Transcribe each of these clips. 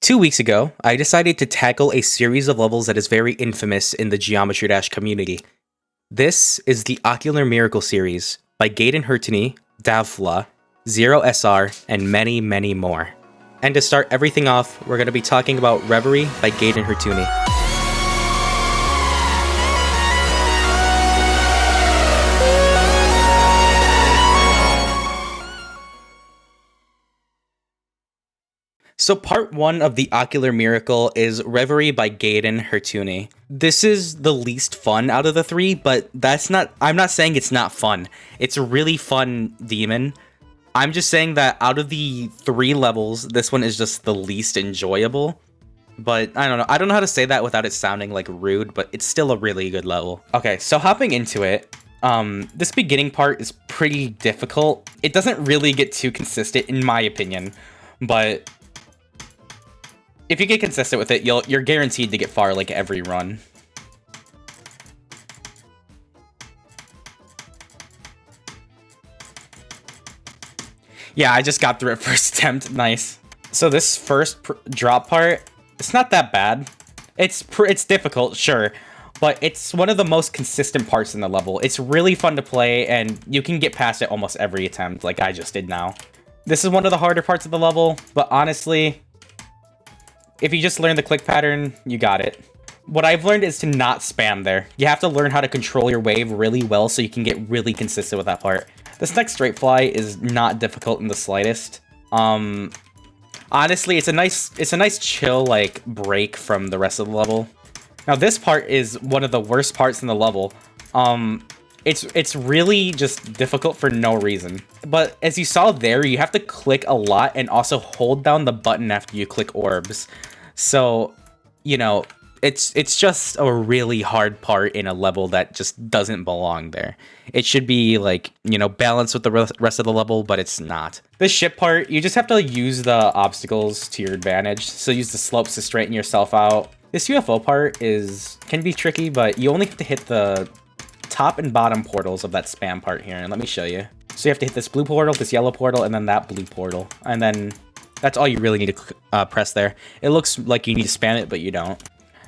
2 weeks ago, I decided to tackle a series of levels that is very infamous in the Geometry Dash community. This is the Ocular Miracle series by GaidenHertuny, Davfla, ZeroSR, and many, many more. And to start everything off, we're going to be talking about Reverie by GaidenHertuny. So part 1 of the Ocular Miracle is Reverie by GaidenHertuny. This is the least fun out of the three, but I'm not saying it's not fun. It's a really fun demon. I'm just saying that out of the 3 levels, this one is just the least enjoyable. But I don't know. I don't know how to say that without it sounding like rude, but it's still a really good level. Okay, so hopping into it, this beginning part is pretty difficult. It doesn't really get too consistent in my opinion, but if you get consistent with it, you're guaranteed to get far like every run. Yeah, I just got through it first attempt. Nice. So this first drop part, it's not that bad. It's difficult, sure, but it's one of the most consistent parts in the level. It's really fun to play, and you can get past it almost every attempt, like I just did now. This is one of the harder parts of the level, but honestly, if you just learn the click pattern, you got it. What I've learned is to not spam there. You have to learn how to control your wave really well so you can get really consistent with that part. This next straight fly is not difficult in the slightest. Honestly, it's a nice chill like break from the rest of the level. Now this part is one of the worst parts in the level. It's really just difficult for no reason. But as you saw there, you have to click a lot and also hold down the button after you click orbs. So, you know, it's just a really hard part in a level that just doesn't belong there. It should be like, you know, balanced with the rest of the level, but it's not. This ship part, you just have to use the obstacles to your advantage. So use the slopes to straighten yourself out. This UFO part can be tricky, but you only have to hit the top and bottom portals of that spam part here, and let me show you. So you have to hit this blue portal, this yellow portal, and then that blue portal, and then that's all you really need to press there. It looks like you need to spam it, but you don't.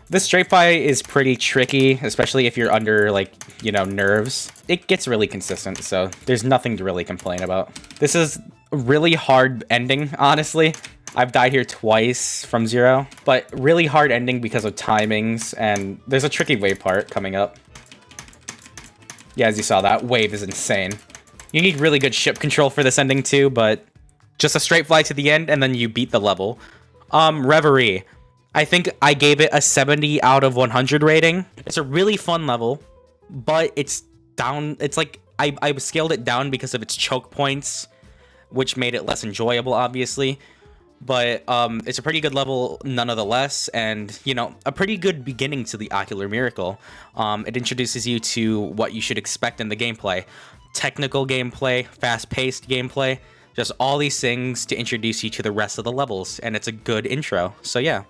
This straight fly is pretty tricky, especially if you're under, like, you know, nerves. It gets really consistent, so there's nothing to really complain about. This is a really hard ending, honestly. I've died here twice from 0, but really hard ending because of timings, and there's a tricky wave part coming up. Yeah, as you saw, that wave is insane. You need really good ship control for this ending too, but just a straight fly to the end and then you beat the level. Reverie. I think I gave it a 70 out of 100 rating. It's a really fun level, but it's down. It's like I scaled it down because of its choke points, which made it less enjoyable, obviously. But it's a pretty good level nonetheless, and, you know, a pretty good beginning to the Ocular Miracle. It introduces you to what you should expect in the gameplay. Technical gameplay, fast-paced gameplay, just all these things to introduce you to the rest of the levels, and it's a good intro, so yeah.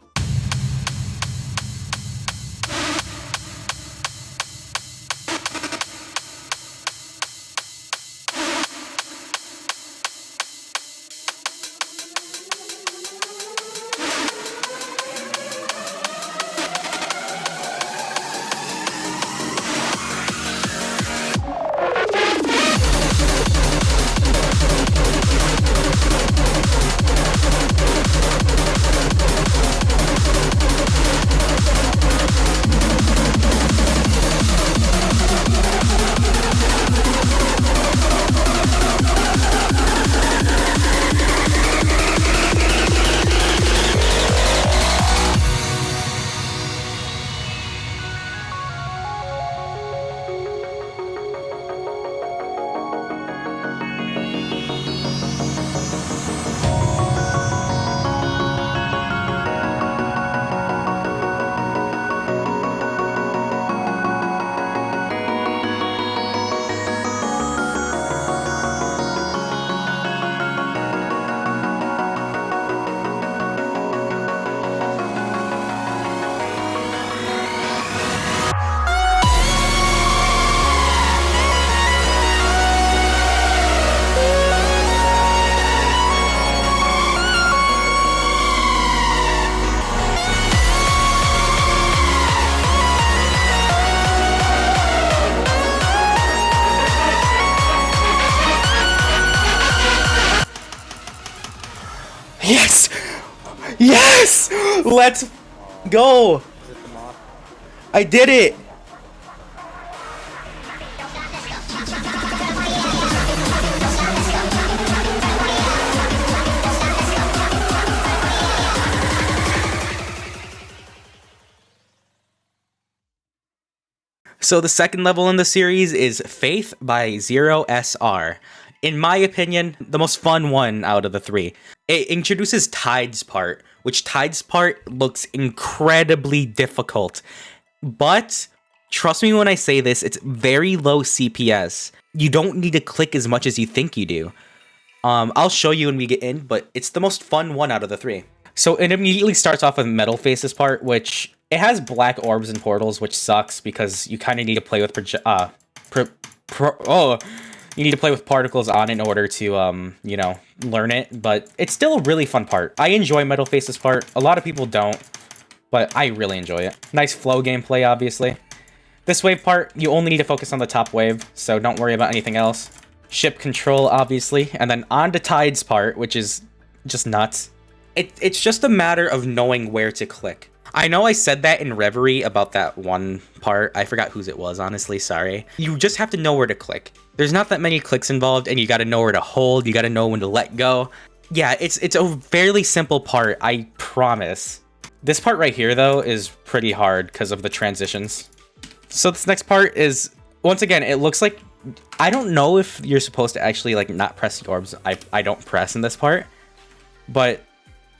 Yes! Yes! Let's go! I did it! So the second level in the series is Faith by ZeroSR. In my opinion, the most fun one out of the three. It introduces Tide's part, which Tide's part looks incredibly difficult. But trust me when I say this, it's very low CPS. You don't need to click as much as you think you do. I'll show you when we get in, but it's the most fun one out of the three. So it immediately starts off with Metal Face's part, which it has black orbs and portals, which sucks because you kind of need to play with you need to play with particles on in order to you know, learn it. But it's still a really fun part. I enjoy Metal Face's part. A lot of people don't, but I really enjoy it. Nice flow gameplay, obviously. This wave part, you only need to focus on the top wave, so don't worry about anything else. Ship control, obviously, and then on to Tide's part, which is just nuts. It's just a matter of knowing where to click. I know I said that in Reverie about that one part. I forgot whose it was, honestly, sorry. You just have to know where to click. There's not that many clicks involved, and you gotta know where to hold, you gotta know when to let go. Yeah, it's a fairly simple part, I promise. This part right here, though, is pretty hard because of the transitions. So this next part is, once again, it looks like, I don't know if you're supposed to actually, like, not press the orbs. I don't press in this part, but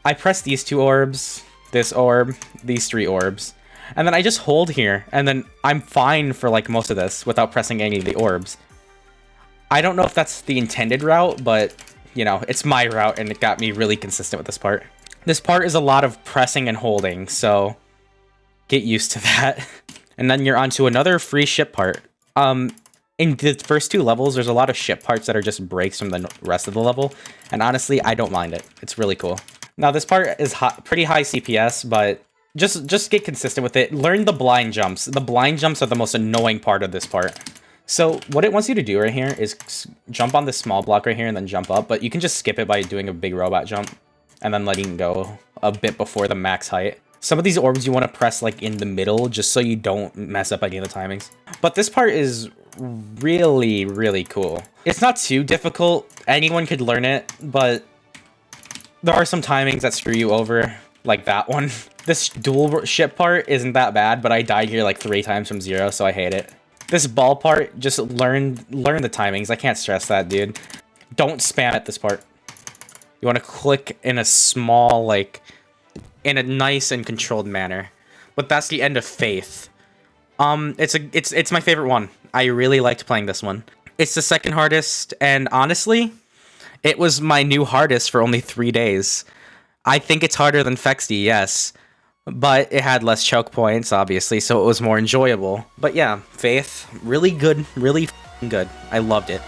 I press these two orbs, this orb, these three orbs, and then I just hold here, and then I'm fine for, like, most of this without pressing any of the orbs. I don't know if that's the intended route, but, you know, it's my route, and it got me really consistent with this part. This part is a lot of pressing and holding, so get used to that. And then you're onto another free ship part. In the first two levels, there's a lot of ship parts that are just breaks from the rest of the level, and honestly, I don't mind it. It's really cool. Now, this part is pretty high CPS, but just get consistent with it. Learn the blind jumps. The blind jumps are the most annoying part of this part. So what it wants you to do right here is jump on this small block right here and then jump up, but you can just skip it by doing a big robot jump and then letting go a bit before the max height. Some of these orbs you want to press like in the middle just so you don't mess up any of the timings. But this part is really, really cool. It's not too difficult. Anyone could learn it, but there are some timings that screw you over, like that one. This dual ship part isn't that bad, but I died here like 3 times from 0, so I hate it. This ball part, just learn the timings. I can't stress that, dude. Don't spam at this part. You want to click in a small, like, in a nice and controlled manner. But that's the end of Faith. It's my favorite one. I really liked playing this one. It's the second hardest, and honestly, it was my new hardest for only 3 days. I think it's harder than Fexty, yes. But it had less choke points, obviously, so it was more enjoyable. But yeah, Faith, really good, really good. I loved it.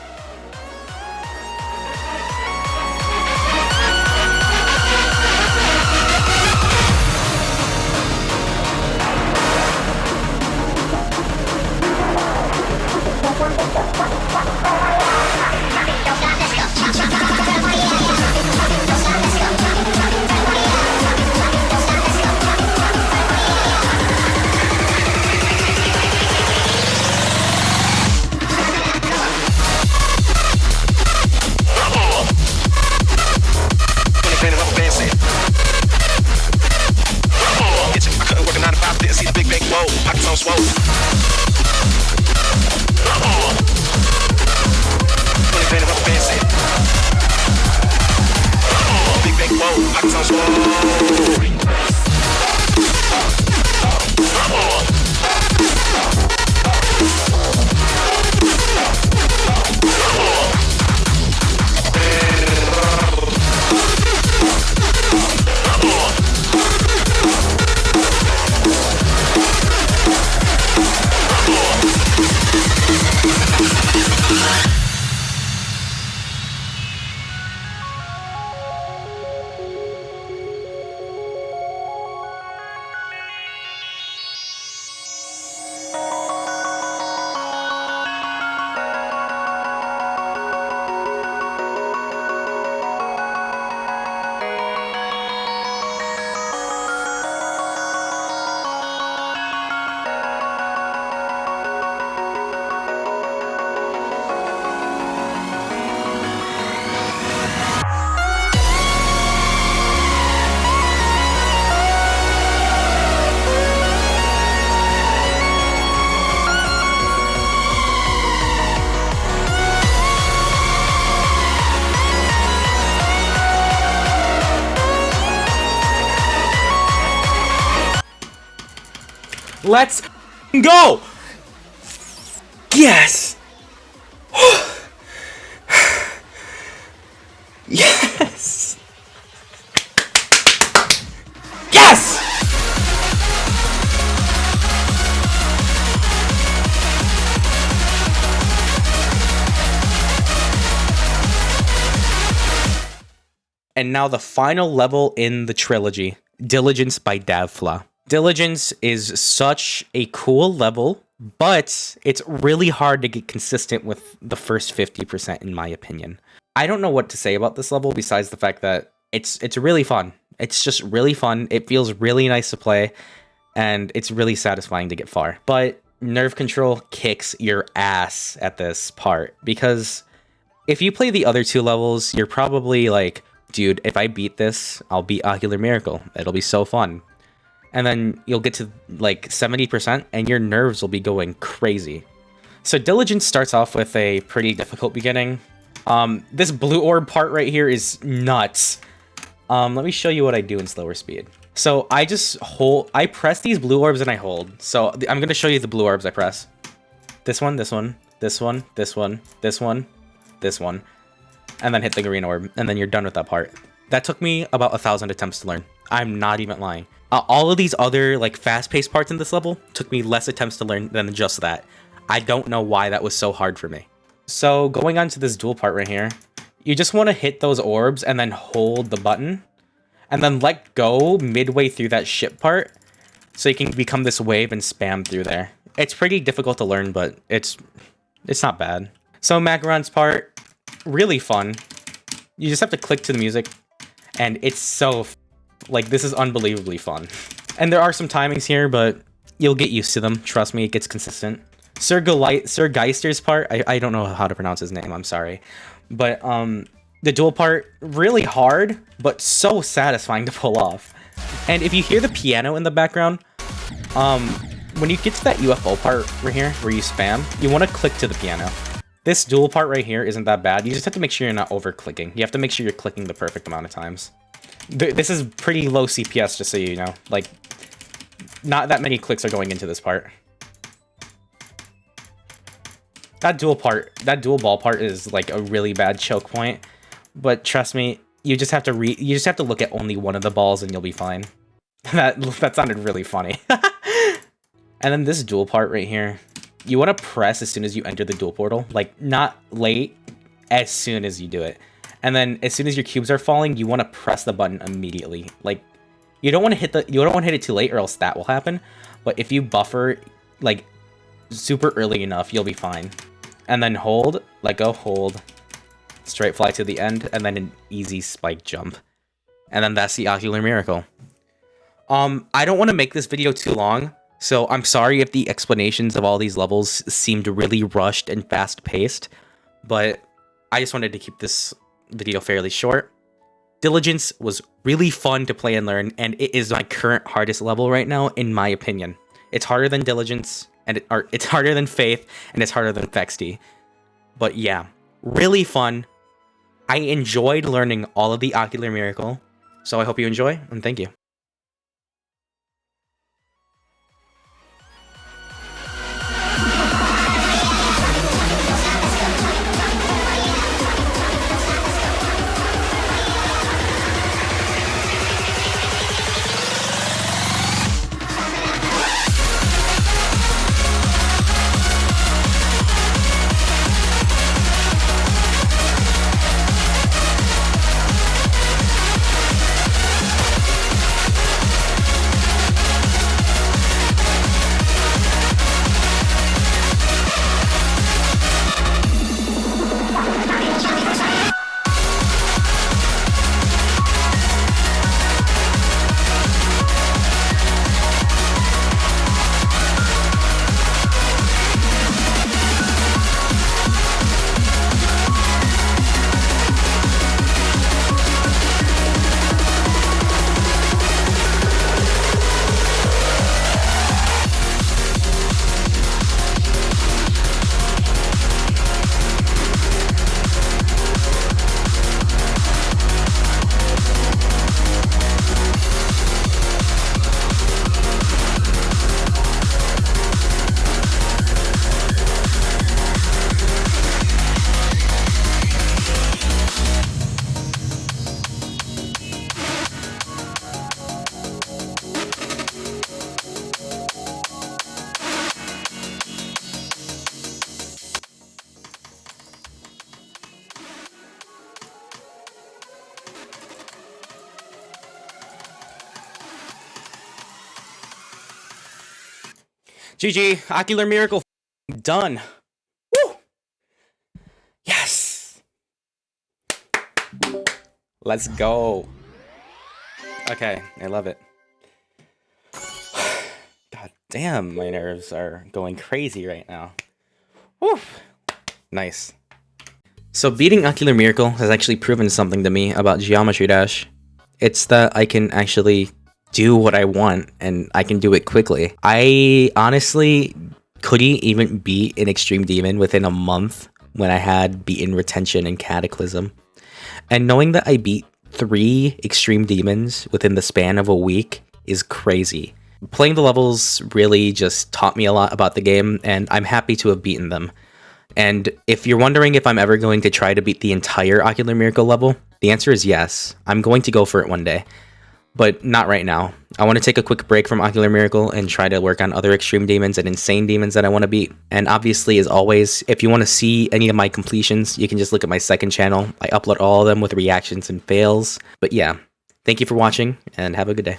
Let's go! Yes! Yes! Yes! And now the final level in the trilogy, Diligence by Davfla. Diligence is such a cool level, but it's really hard to get consistent with the first 50% in my opinion. I don't know what to say about this level besides the fact that it's really fun. It's just really fun. It feels really nice to play, and it's really satisfying to get far. But nerve control kicks your ass at this part, because if you play the other two levels, you're probably like, dude, if I beat this, I'll beat Ocular Miracle. It'll be so fun. And then you'll get to like 70% and your nerves will be going crazy. So Diligence starts off with a pretty difficult beginning. This blue orb part right here is nuts. Let me show you what I do in slower speed. So I just I press these blue orbs and I hold. So I'm going to show you the blue orbs I press. This one, this one, this one, this one, this one, this one. And then hit the green orb, and then you're done with that part. That took me about 1,000 attempts to learn. I'm not even lying. All of these other like fast-paced parts in this level took me less attempts to learn than just that. I don't know why that was so hard for me. So going on to this dual part right here, you just want to hit those orbs and then hold the button, and then let go midway through that ship part, so you can become this wave and spam through there. It's pretty difficult to learn, but it's not bad. So Makaron's part, really fun. You just have to click to the music, and it's so like, this is unbelievably fun. And there are some timings here, but you'll get used to them. Trust me, it gets consistent. SrGuillester's part, I don't know how to pronounce his name, I'm sorry, but the dual part, really hard, but so satisfying to pull off. And if you hear the piano in the background, when you get to that UFO part right here where you spam, you want to click to the piano. This dual part right here isn't that bad. You just have to make sure you're not over clicking. You have to make sure you're clicking the perfect amount of times. This is pretty low CPS, just so you know. Like, not that many clicks are going into this part. That dual ball part is like a really bad choke point. But trust me, you just have to look at only one of the balls and you'll be fine. That sounded really funny. And then this dual part right here, you want to press as soon as you enter the dual portal, like not late, as soon as you do it. And then as soon as your cubes are falling, you want to press the button immediately. Like, you don't want to hit it too late, or else that will happen. But if you buffer like super early enough, you'll be fine. And then hold, let go, hold, straight fly to the end, and then an easy spike jump. And then that's the Ocular Miracle. I don't want to make this video too long, so I'm sorry if the explanations of all these levels seemed really rushed and fast-paced, but I just wanted to keep this video fairly short. Diligence was really fun to play and learn, and it is my current hardest level right now, in my opinion. It's harder than Diligence, and it's harder than Faith, and it's harder than Fexty. But yeah, really fun. I enjoyed learning all of the Ocular Miracle, so I hope you enjoy, and thank you. GG, Ocular Miracle done. Woo! Yes! Let's go. Okay, I love it. God damn, my nerves are going crazy right now. Woo! Nice. So beating Ocular Miracle has actually proven something to me about Geometry Dash. It's that I can actually do what I want, and I can do it quickly. I honestly couldn't even beat an Extreme Demon within a month when I had beaten Retention and Cataclysm. And knowing that I beat 3 Extreme Demons within the span of a week is crazy. Playing the levels really just taught me a lot about the game, and I'm happy to have beaten them. And if you're wondering if I'm ever going to try to beat the entire Ocular Miracle level, the answer is yes. I'm going to go for it one day, but not right now. I want to take a quick break from Ocular Miracle and try to work on other Extreme Demons and Insane Demons that I want to beat. And obviously, as always, if you want to see any of my completions, you can just look at my second channel. I upload all of them with reactions and fails. But yeah, thank you for watching, and have a good day.